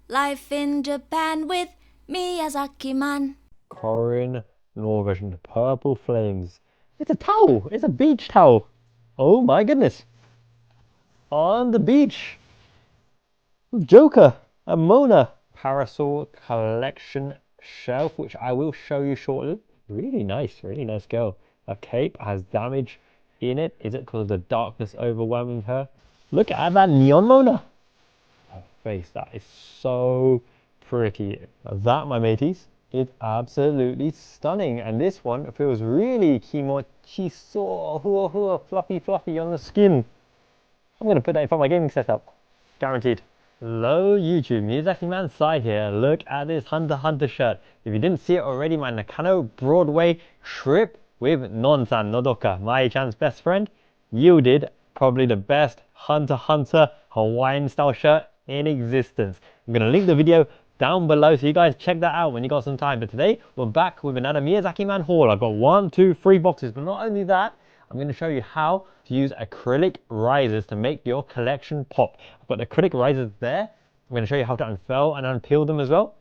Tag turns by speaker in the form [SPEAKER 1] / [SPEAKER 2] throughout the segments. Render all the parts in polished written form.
[SPEAKER 1] Life in Japan with Miyazaki-man.
[SPEAKER 2] Corrin Norwegian Purple Flames. It's a towel. It's a beach towel. Oh my goodness. On the beach. With Joker and Mona. Parasol collection shelf, which I will show you shortly. Really nice girl. Her cape has damage in it. Is it because of the darkness overwhelming her? Look at that neon Mona. Her face, that is so pretty. That, my mateys, is absolutely stunning. And this one feels really kimochi so fluffy on the skin. I'm going to put that in front of my gaming setup. Guaranteed. Hello YouTube, Miyazaki-man side here. Look at this Hunter x Hunter shirt. If you didn't see it already, my Nakano Broadway trip with Non-san Nodoka, Mai-chan's best friend, yielded probably the best Hunter x Hunter Hawaiian style shirt in existence. I'm going to link the video down below so you guys check that out when you got some time. But today we're back with another Miyazaki-man haul. I've got 1, 2, 3 boxes, but not only that, I'm going to show you how to use acrylic risers to make your collection pop. I've got acrylic risers there. I'm going to show you how to unfurl and unpeel them as well.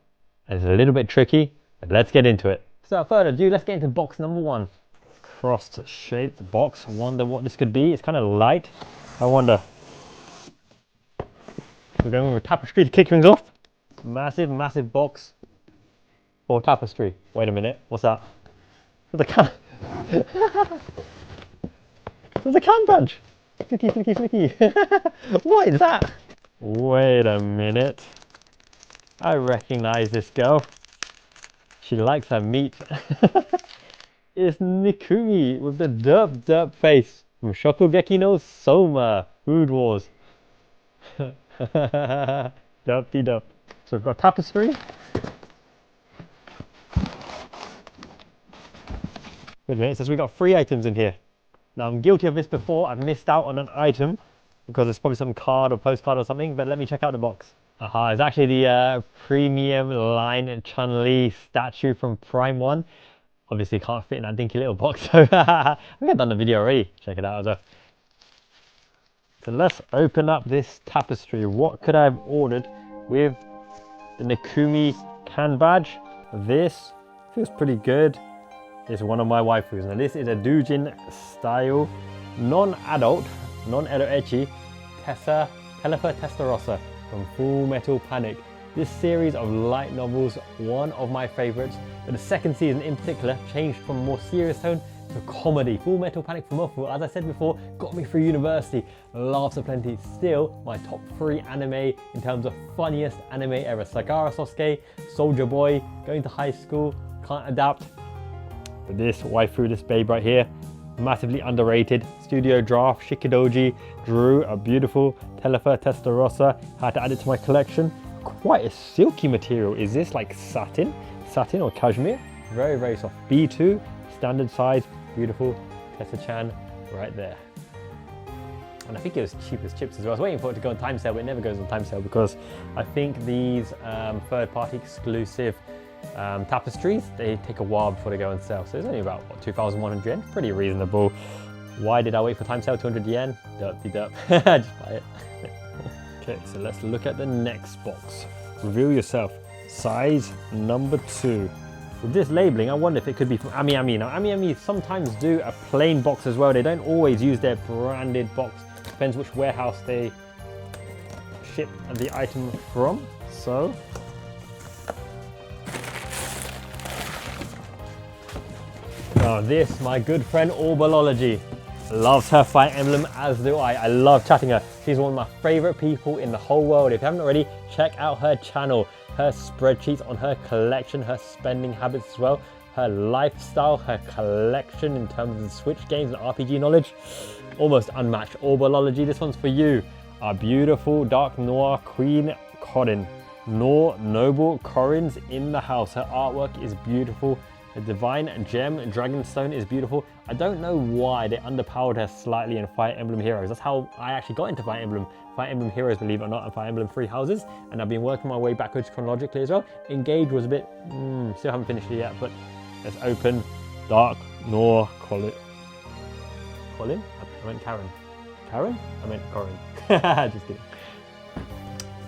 [SPEAKER 2] It's a little bit tricky, but let's get into it. So without further ado, let's get into box number 1. Crossed shaped box. I wonder what this could be. It's kind of light. I wonder. We're going with a tapestry to kick things off. Massive box for tapestry. Wait a minute. What's that? The can. There's a can badge. Flicky. What is that? Wait a minute. I recognize this girl. She likes her meat. It's Nikumi with the derp face from Shokugeki no Soma Food Wars. Derp. So we've got tapestry. Wait a minute, it says we've got 3 items in here. Now I'm guilty of this before. I've missed out on an item because it's probably some card or postcard or something, but let me check out the box. Aha, it's actually the premium line Chun-Li statue from Prime 1. Obviously can't fit in that dinky little box, so I think I've done the video already. Check it out as well. So let's open up this tapestry. What could I have ordered with the Nikumi can badge? This feels pretty good. It's one of my waifus. Now this is a Doujin style, non-adult ecchi, Telefer Testarossa from Full Metal Panic. This series of light novels, one of my favourites, but the second season in particular changed from a more serious tone to comedy. Full Metal Panic from Muv Luv, as I said before, got me through university, laughs aplenty. Still my top 3 anime in terms of funniest anime ever. Sagara Sosuke, Soldier Boy, going to high school, can't adapt. But this waifu, this babe right here, massively underrated. Studio Draft Shikidoji drew a beautiful Telefer Testarossa. Had to add it to my collection. Quite a silky material. Is this like satin or cashmere? Very soft. B2, standard size, beautiful Tessa-chan right there. And I think it was cheap as chips as well. I was waiting for it to go on time sale, but it never goes on time sale because I think these third-party exclusive tapestries, they take a while before they go on sale. So it's only about, what, 2,100 yen? Pretty reasonable. Why did I wait for time sale? 200 yen? Derp. Just buy it. Okay, so let's look at the next box. Reveal yourself. Size number 2. With this labeling, I wonder if it could be from Ami. Now, Ami sometimes do a plain box as well. They don't always use their branded box. Depends which warehouse they ship the item from. So, now this, my good friend Orbalology, loves her Fire Emblem, as do I. I love chatting her. She's one of my favorite people in the whole world. If you haven't already, check out her channel, her spreadsheets on her collection, her spending habits as well, her lifestyle, her collection in terms of the Switch games and RPG knowledge. Almost unmatched. Orbalology, this one's for you. Our beautiful Dark Noir Queen Corin. Noble Corins in the house. Her artwork is beautiful. The Divine Gem Dragonstone is beautiful. I don't know why they underpowered her slightly in Fire Emblem Heroes. That's how I actually got into Fire Emblem. Fire Emblem Heroes, believe it or not, and Fire Emblem Three Houses. And I've been working my way backwards chronologically as well. Engage was a bit, still haven't finished it yet, but let's open Dark Noir Colin? I meant Karen. Karen? I meant Corin. Just kidding.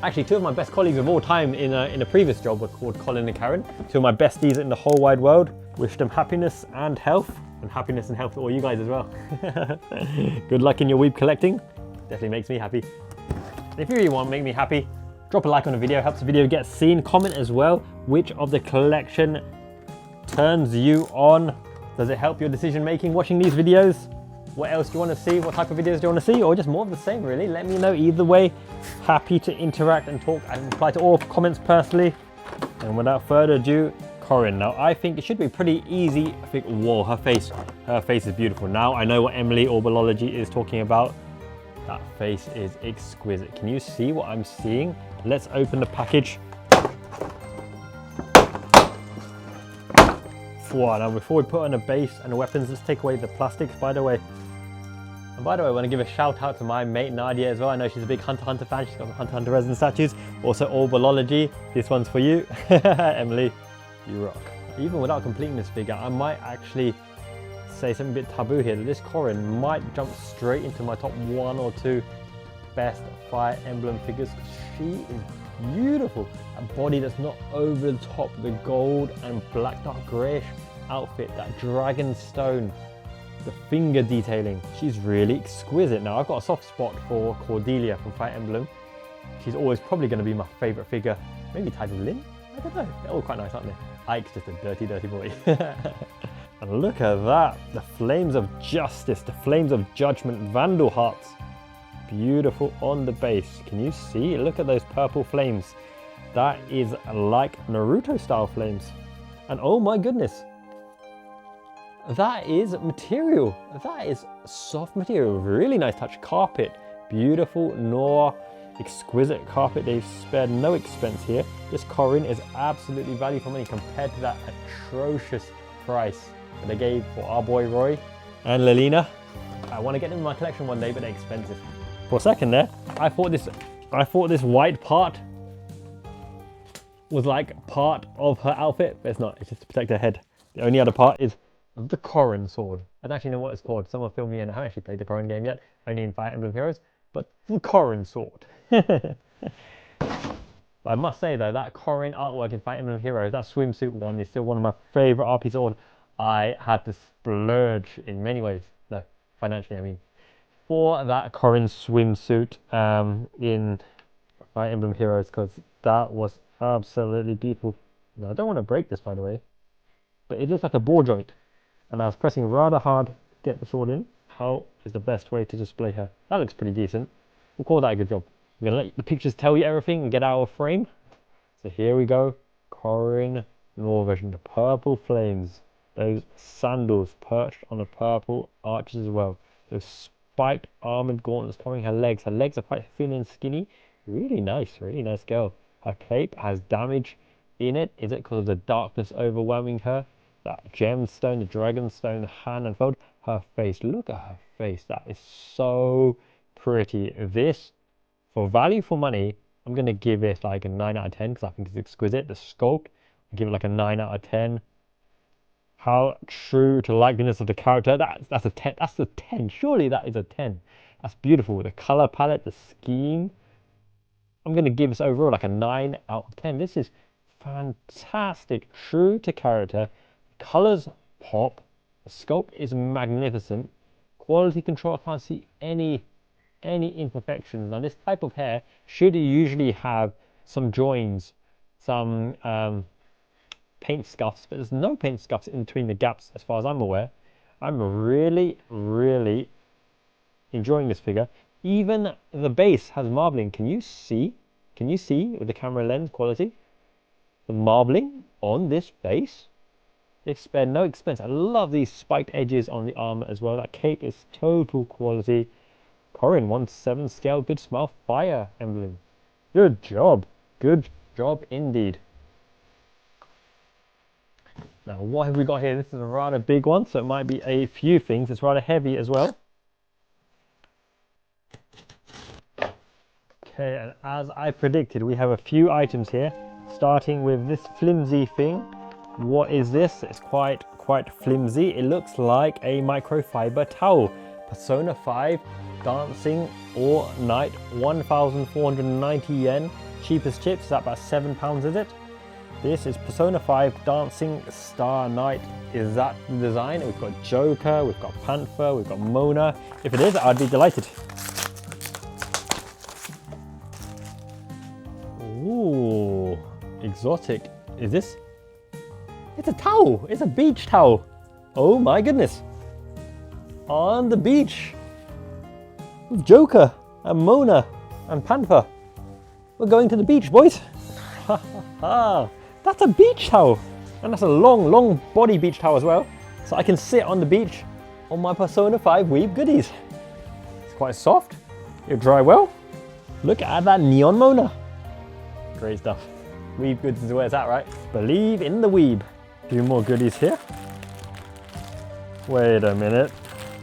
[SPEAKER 2] Actually, two of my best colleagues of all time in a previous job were called Colin and Karen. Two of my besties in the whole wide world. Wish them happiness and health to all you guys as well. Good luck in your weeb collecting. Definitely makes me happy. If you really want to make me happy, drop a like on the video, helps the video get seen. Comment as well, which of the collection turns you on? Does it help your decision making watching these videos? What else do you want to see? What type of videos do you want to see? Or just more of the same, really? Let me know either way. Happy to interact and talk and reply to all comments personally. And without further ado, Corin. Now, I think it should be pretty easy. I think, whoa, her face is beautiful. Now I know what Emily Orbology is talking about. That face is exquisite. Can you see what I'm seeing? Let's open the package. Now, before we put on a base and the weapons, let's take away the plastics, by the way. And by the way, I want to give a shout out to my mate Nadia as well. I know she's a big Hunter x Hunter fan. She's got the Hunter x Hunter resin statues. Also Orbology. This one's for you. Emily, you rock. Even without completing this figure, I might actually say something a bit taboo here, that this Corin might jump straight into my top 1 or 2 best Fire Emblem figures, because she is beautiful. A body that's not over the top, the gold and black dark greyish outfit, that dragon stone, the finger detailing, she's really exquisite. Now, I've got a soft spot for Cordelia from Fire Emblem. She's always probably going to be my favourite figure. Maybe tied with Lynn? I don't know. They're all quite nice, aren't they? Ike's just a dirty boy. And look at that, the flames of justice, the flames of judgment, Vandal hearts. Beautiful on the base. Can you see? Look at those purple flames. That is like Naruto style flames. And oh my goodness, that is material. That is soft material. Really nice touch. Carpet. Beautiful noir, exquisite carpet. They've spared no expense here. This Corin is absolutely value for money compared to that atrocious price that they gave for our boy Roy and Lelina. I want to get them in my collection one day, but they're expensive. For a second there, I thought this white part was like part of her outfit, but it's not. It's just to protect her head. The only other part is the Corin sword. I don't actually know what it's called. Someone fill me in. I haven't actually played the Corin game yet, only in Fire Emblem Heroes, but the Corin sword. But I must say though, that Corin artwork in Fire Emblem Heroes, that swimsuit one, is still one of my favourite RP swords. I had to splurge in many ways. No, financially, I mean, for that Corin swimsuit in Fire Emblem Heroes, because that was absolutely beautiful. Now, I don't want to break this, by the way, but it looks like a ball joint, and I was pressing rather hard to get the sword in. How is the best way to display her? That looks pretty decent. We'll call that a good job. I'm going to let the pictures tell you everything and get out of frame. So here we go. Corin Noir version, the purple flames. Those sandals perched on the purple arches as well. Those spiked armored gauntlets covering her legs. Her legs are quite thin and skinny. Really nice girl. Her cape has damage in it. Is it because of the darkness overwhelming her? That gemstone, the dragon stone, the hand unfold. Her face, look at her face. That is so pretty. This, for value for money, I'm going to give it like a 9 out of 10 because I think it's exquisite. The sculpt, I'll give it like a 9 out of 10. How true to likeness of the character. That's a 10. That's a 10. Surely that is a 10. That's beautiful. The color palette, the scheme. I'm going to give this overall like a 9 out of 10. This is fantastic. True to character. Colors pop. The sculpt is magnificent. Quality control, I can't see any imperfections. Now, this type of hair should usually have some joins, some paint scuffs, but there's no paint scuffs in between the gaps as far as I'm aware. I'm really enjoying this figure. Even the base has marbling. Can you see with the camera lens quality the marbling on this base? They've spared no expense. I love these spiked edges on the armor as well. That cape is total quality. Corin 1/7 scale, good smile, Fire Emblem. Good job indeed. Now, what have we got here? This is a rather big one, so it might be a few things. It's rather heavy as well. Okay, and as I predicted, we have a few items here, starting with this flimsy thing. What is this? It's quite flimsy. It looks like a microfiber towel. Persona 5 Dancing All Night, 1,490 yen. cheapest chips. Is that about £7, is it? This is Persona 5 Dancing Star Knight. Is that the design? We've got Joker, we've got Panther, we've got Mona. If it is, I'd be delighted. Ooh, exotic. Is this? It's a towel. It's a beach towel. Oh my goodness. On the beach. With Joker and Mona and Panther. We're going to the beach, boys. Ha ha ha. That's a beach towel. And that's a long body beach towel as well. So I can sit on the beach on my Persona 5 Weeb goodies. It's quite soft. It'll dry well. Look at that neon Mona. Great stuff. Weeb goods is where it's at, right? Believe in the Weeb. A few more goodies here. Wait a minute.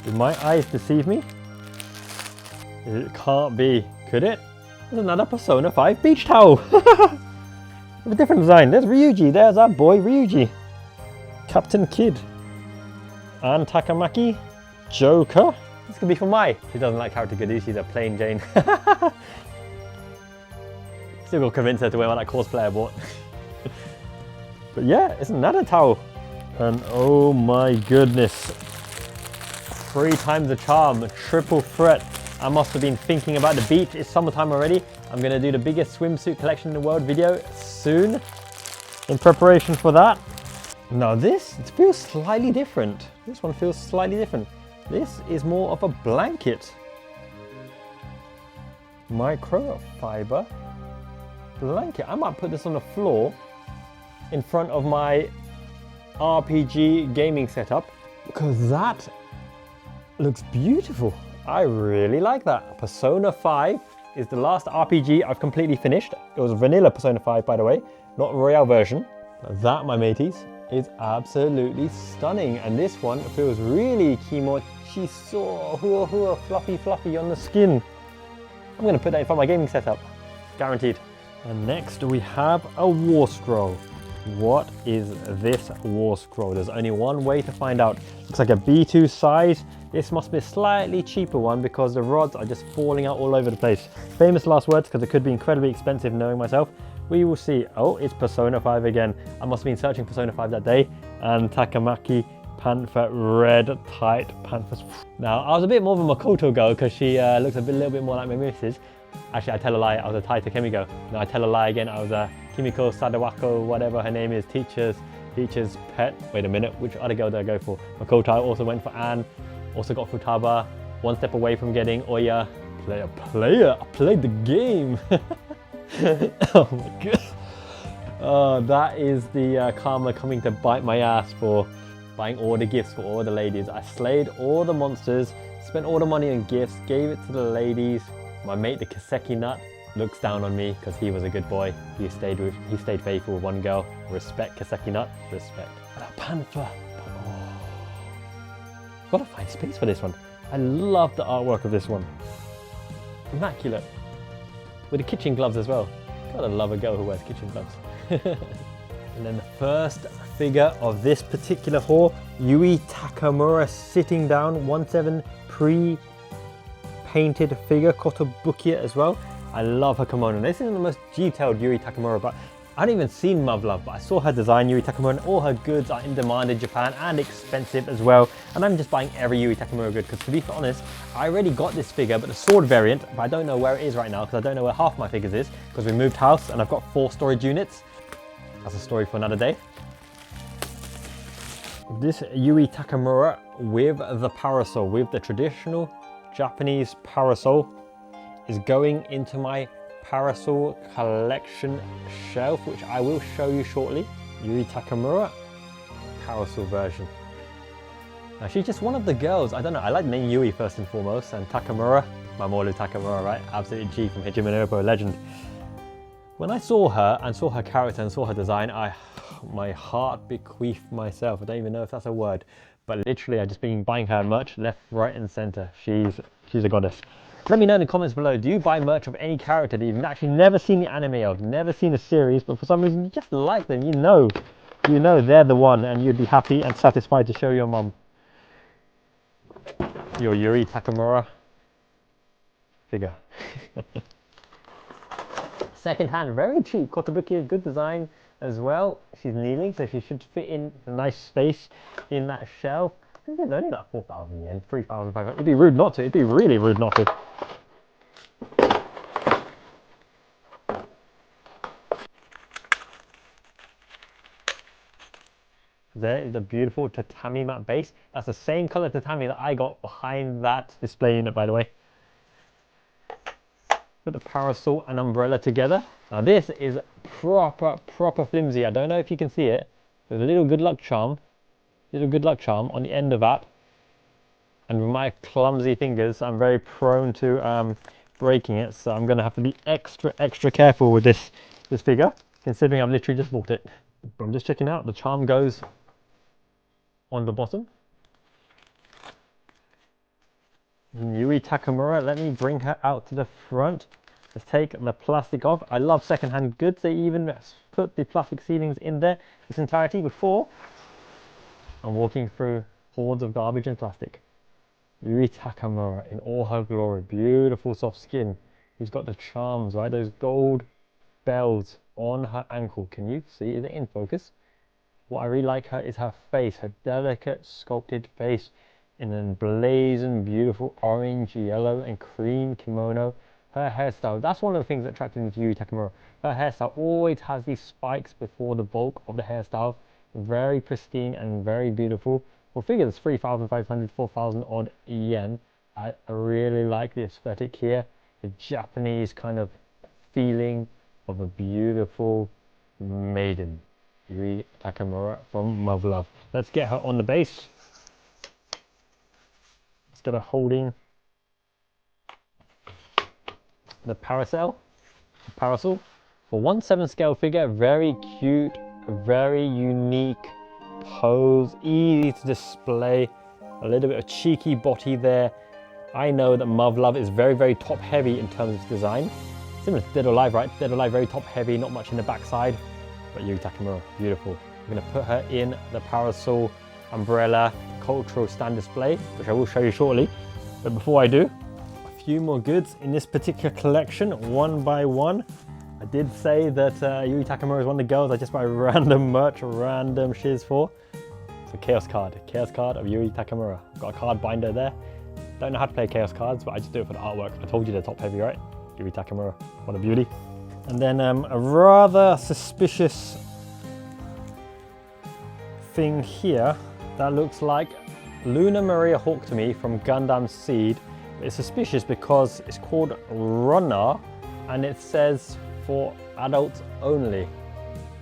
[SPEAKER 2] Did my eyes deceive me? It can't be. Could it? There's another Persona 5 beach towel. With a different design. There's Ryuji. There's our boy Ryuji. Captain Kid. And Takamaki. Joker. This could be for Mai. She doesn't like character goodies. She's a plain Jane. Still got to convince her to wear what that cosplay I bought. But yeah, it's another towel. And oh my goodness. 3 times the charm. Triple threat. I must have been thinking about the beach. It's summertime already. I'm going to do the biggest swimsuit collection in the world video soon. In preparation for that. Now this, it feels slightly different. This one feels slightly different. This is more of a blanket. Microfiber blanket. I might put this on the floor in front of my RPG gaming setup because that looks beautiful. I really like that. Persona 5 is the last RPG I've completely finished. It was vanilla Persona 5, by the way, not a Royale version. But that, my mateys, is absolutely stunning. And this one feels really kimochiso, hua fluffy on the skin. I'm gonna put that in front of my gaming setup, guaranteed. And next we have a war scroll. What is this war scroll? There's only one way to find out. Looks like a B2 size. This must be a slightly cheaper one because the rods are just falling out all over the place. Famous last words because it could be incredibly expensive knowing myself. We will see. Oh, it's Persona 5 again. I must have been searching Persona 5 that day. And Takamaki Panther, red tight Panthers. Now, I was a bit more of a Makoto girl because she looks a little bit more like my missus. Actually, I tell a lie, I was a Tai Takemi. No, I tell a lie again, I was a Kimiko Sadawako, whatever her name is, teacher's pet. Wait a minute, which other girl did I go for? Makoto, I also went for Anne, also got Futaba, one step away from getting Oya. Player, I played the game. Oh my god. Oh, that is the karma coming to bite my ass for buying all the gifts for all the ladies. I slayed all the monsters, spent all the money on gifts, gave it to the ladies. My mate, the Kaseki Nut, looks down on me because he was a good boy. He stayed faithful with one girl. Respect, Kaseki Nut. Respect. That Panther. Oh. Gotta find space for this one. I love the artwork of this one. Immaculate. With the kitchen gloves as well. Gotta love a girl who wears kitchen gloves. And then the first figure of this particular haul, Yui Takamura sitting down, 1/7 pre-painted figure, Kotobukiya as well. I love her kimono. This isn't the most detailed Yui Takamura, but I hadn't even seen Muv Luv, but I saw her design, Yui Takamura, and all her goods are in demand in Japan and expensive as well. And I'm just buying every Yui Takamura good because, to be honest, I already got this figure, but the sword variant, but I don't know where it is right now because I don't know where half my figures is because we moved house and I've got 4 storage units. That's a story for another day. This Yui Takamura with the parasol, with the traditional Japanese parasol, is going into my parasol collection shelf, which I will show you shortly. Yui Takamura parasol version. Now she's just one of the girls, I don't know, I like the name Yui first and foremost, and Takamura, Mamoru Takamura, right? Absolute G from Hajime no Ippo, legend. When I saw her and saw her character and saw her design, my heart bequeathed myself. I don't even know if that's a word, but literally I've just been buying her merch left, right and center. She's a goddess. Let me know in the comments below, do you buy merch of any character that you've actually never seen the anime of, never seen a series, but for some reason you just like them, you know they're the one, and you'd be happy and satisfied to show your mum your Yui Takamura figure. Second hand, very cheap. Kotobuki, good design as well. She's kneeling, so she should fit in a nice space in that shelf. I think it's only like 4,000 yen, 3,500. It'd be rude not to. It'd be really rude not to. There is the beautiful tatami mat base. That's the same color tatami that I got behind that display unit, by the way. Put the parasol and umbrella together. Now this is proper flimsy. I don't know if you can see it. There's a little good luck charm on the end of that. And with my clumsy fingers, I'm very prone to breaking it. So I'm gonna have to be extra careful with this figure, considering I've literally just bought it. But I'm just checking out. The charm goes on the bottom. Yui Takamura, let me bring her out to the front. Let's take the plastic off. I love secondhand goods. They even put the plastic ceilings in there its entirety before I'm walking through hordes of garbage and plastic. Yui Takamura in all her glory. Beautiful soft skin. She's got the charms, right? Those gold bells on her ankle. Can you see? Is it in focus? What I really like her is her face, her delicate sculpted face in a blazing beautiful orange, yellow and cream kimono. Her hairstyle, that's one of the things that attracted me to Yui Takamura. Her hairstyle always has these spikes before the bulk of the hairstyle. Very pristine and very beautiful. Well, figure that's 3,500, 4,000 odd yen. I really like the aesthetic here. The Japanese kind of feeling of a beautiful maiden. Yui Takamura from Muv Luv. Let's get her on the base. Instead of holding the parasol for 1/7 scale figure. Very cute, very unique pose, easy to display. A little bit of cheeky body there. I know that Muv Luv is very top heavy in terms of design. Similar to Dead or Alive, right? Dead or Alive very top heavy, not much in the backside. But Yui Takamura, beautiful. I'm going to put her in the parasol, umbrella, cultural stand display, which I will show you shortly. But before I do, a few more goods in this particular collection, one by one. I did say that Yui Takamura is one of the girls I just buy random merch, random shiz for. It's a Chaos card of Yui Takamura. Got a card binder there. Don't know how to play Chaos cards, but I just do it for the artwork. I told you they're top heavy, right? Yui Takamura, what a beauty. And then a rather suspicious thing here that looks like Luna Maria Hawk to me from Gundam Seed. It's suspicious because it's called Runner and it says for adults only.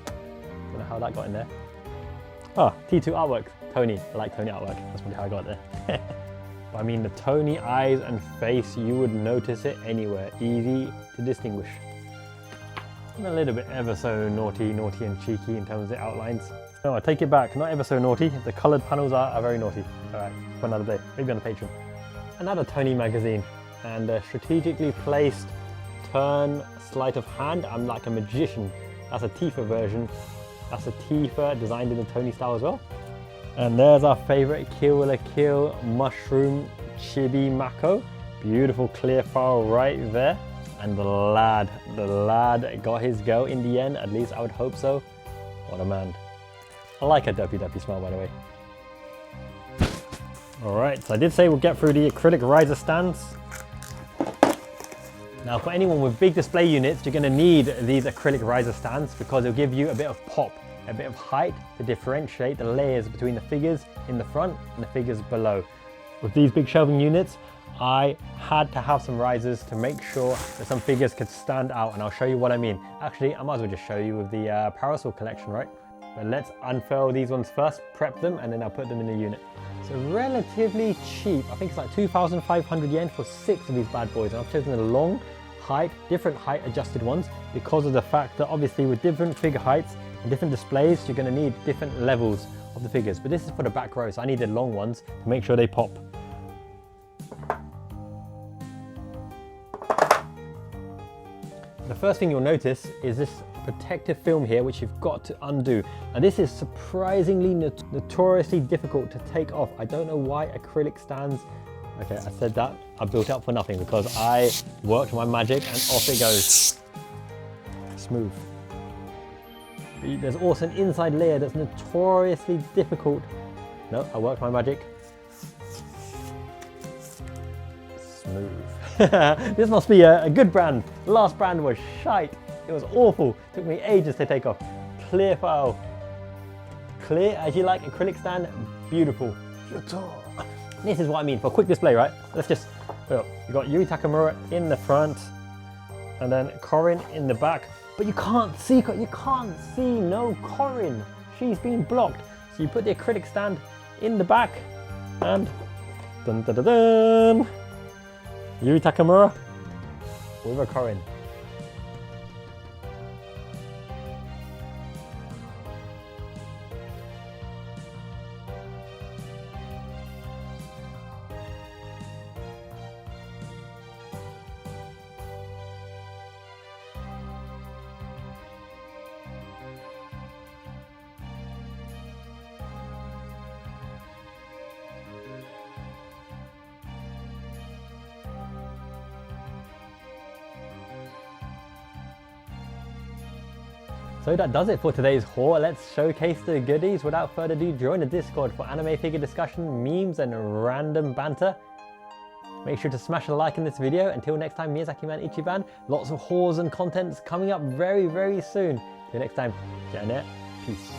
[SPEAKER 2] Don't know how that got in there. Oh, T2 artwork, Tony. I like Tony artwork. That's probably how I got it there. But I mean, the Tony eyes and face, you would notice it anywhere. Easy to distinguish. And a little bit ever so naughty and cheeky in terms of the outlines. No, I take it back, not ever so naughty. The coloured panels are very naughty. All right, for another day, maybe on the Patreon. Another Tony magazine, and a strategically placed turn sleight of hand. I'm like a magician. That's a Tifa version. That's a Tifa designed in the Tony style as well. And there's our favourite Kill la Kill mushroom chibi mako. Beautiful clear file right there. And the lad got his go in the end, at least I would hope so. What a man. I like a dopey smile, by the way. All right, so I did say we'll get through the acrylic riser stands. Now for anyone with big display units, you're gonna need these acrylic riser stands because they'll give you a bit of pop, a bit of height to differentiate the layers between the figures in the front and the figures below. With these big shelving units, I had to have some risers to make sure that some figures could stand out, and I'll show you what I mean. Actually, I might as well just show you with the parasol collection, right? But let's unfurl these ones first, prep them, and then I'll put them in the unit. So relatively cheap. I think it's like 2,500 yen for 6 of these bad boys. And I've chosen the long height, different height adjusted ones because of the fact that obviously with different figure heights and different displays, you're going to need different levels of the figures. But this is for the back row, so I needed long ones to make sure they pop. The first thing you'll notice is this protective film here, which you've got to undo. And this is surprisingly notoriously difficult to take off. I don't know why acrylic stands. Okay, I said that. I built up for nothing because I worked my magic and off it goes. smooth. There's also an inside layer that's notoriously difficult. No, I worked my magic. Smooth. This must be a good brand. The last brand was shite. It was awful. Took me ages to take off. Clear file. Clear as you like, acrylic stand, beautiful. This is what I mean for a quick display, right? Let's just, look, you got Yui Takamura in the front and then Corin in the back, but you can't see no Corin. She's been blocked. So you put the acrylic stand in the back and dun dun dun dun. Yui Takamura with a Corin. So that does it for today's haul. Let's showcase the goodies. Without further ado, join the Discord for anime figure discussion, memes and random banter. Make sure to smash a like in this video. Until next time, Miyazaki-man Ichiban. Lots of hauls and contents coming up very, very soon. Till next time, Janet, peace.